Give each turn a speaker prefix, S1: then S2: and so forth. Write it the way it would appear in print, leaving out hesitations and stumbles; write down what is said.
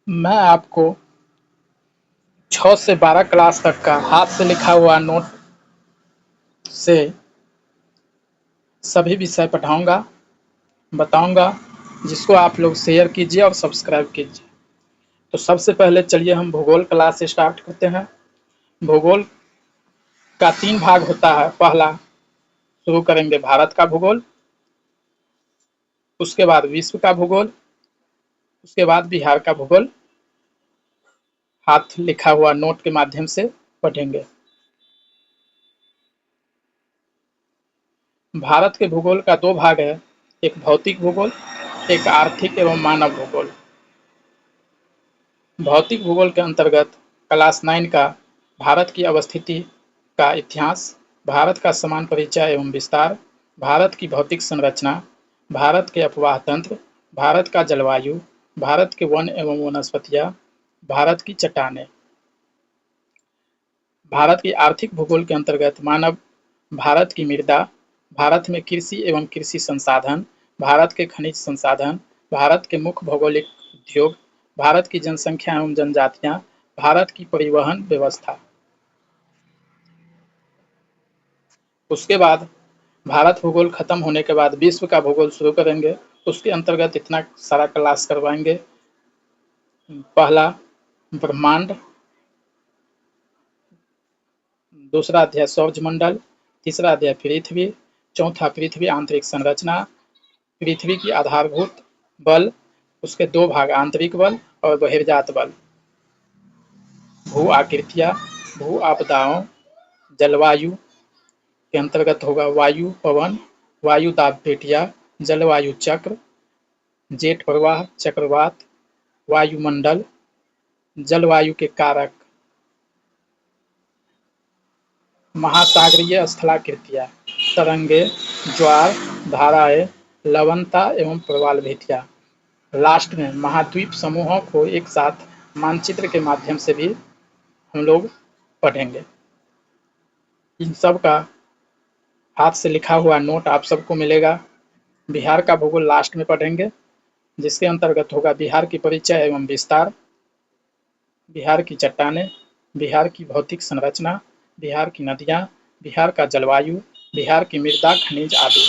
S1: मैं आपको 6 से 12 क्लास तक का हाथ से लिखा हुआ नोट से सभी विषय पढ़ाऊँगा, बताऊँगा, जिसको आप लोग शेयर कीजिए और सब्सक्राइब कीजिए। तो सबसे पहले चलिए हम भूगोल क्लास से स्टार्ट करते हैं। भूगोल का 3 भाग होता है। पहला शुरू करेंगे भारत का भूगोल, उसके बाद विश्व का भूगोल, उसके बाद बिहार का भूगोल हाथ लिखा हुआ नोट के माध्यम से पढ़ेंगे। भारत के भूगोल का 2 भाग है, एक भौतिक भूगोल, एक आर्थिक एवं मानव भूगोल। भौतिक भूगोल के अंतर्गत क्लास 9 का भारत की अवस्थिति का इतिहास, भारत का समान परिचय एवं विस्तार, भारत की भौतिक संरचना, भारत के अफवाह तंत्र, भारत का जलवायु, भारत के वन एवं वनस्पतियाँ, भारत की चट्टानें। भारत की आर्थिक भूगोल के अंतर्गत मानव, भारत की मृदा, भारत में कृषि एवं कृषि संसाधन, भारत के खनिज संसाधन, भारत के मुख्य भौगोलिक उद्योग, भारत की जनसंख्या एवं जनजातियां, भारत की परिवहन व्यवस्था। उसके बाद भारत भूगोल खत्म होने के बाद विश्व का भूगोल शुरू करेंगे। उसके अंतर्गत इतना सारा क्लास करवाएंगे। पहला ब्रह्मांड, दूसरा अध्याय सौरमंडल, तीसरा अध्याय पृथ्वी, चौथा पृथ्वी आंतरिक संरचना, पृथ्वी की आधारभूत बल, उसके 2 भाग आंतरिक बल और बहिर्जात बल, भू आकृतियाँ, भू आपदाओं, जलवायु के अंतर्गत होगा वायु पवन, वायु दाब पेटियाँ, जलवायु चक्र, जेट प्रवाह, चक्रवात, वायुमंडल, जलवायु के कारक, महासागरीय स्थलाकृतियाँ, तरंगे, ज्वार, धाराएं, लवणता एवं प्रवाल भित्तियाँ। लास्ट में महाद्वीप समूहों को एक साथ मानचित्र के माध्यम से भी हम लोग पढ़ेंगे। इन सब का हाथ से लिखा हुआ नोट आप सबको मिलेगा। बिहार का भूगोल लास्ट में पढ़ेंगे, जिसके अंतर्गत होगा बिहार की परिचय एवं विस्तार, बिहार की चट्टानें, बिहार की भौतिक संरचना, बिहार की नदियाँ, बिहार का जलवायु, बिहार की मृदा, खनिज आदि।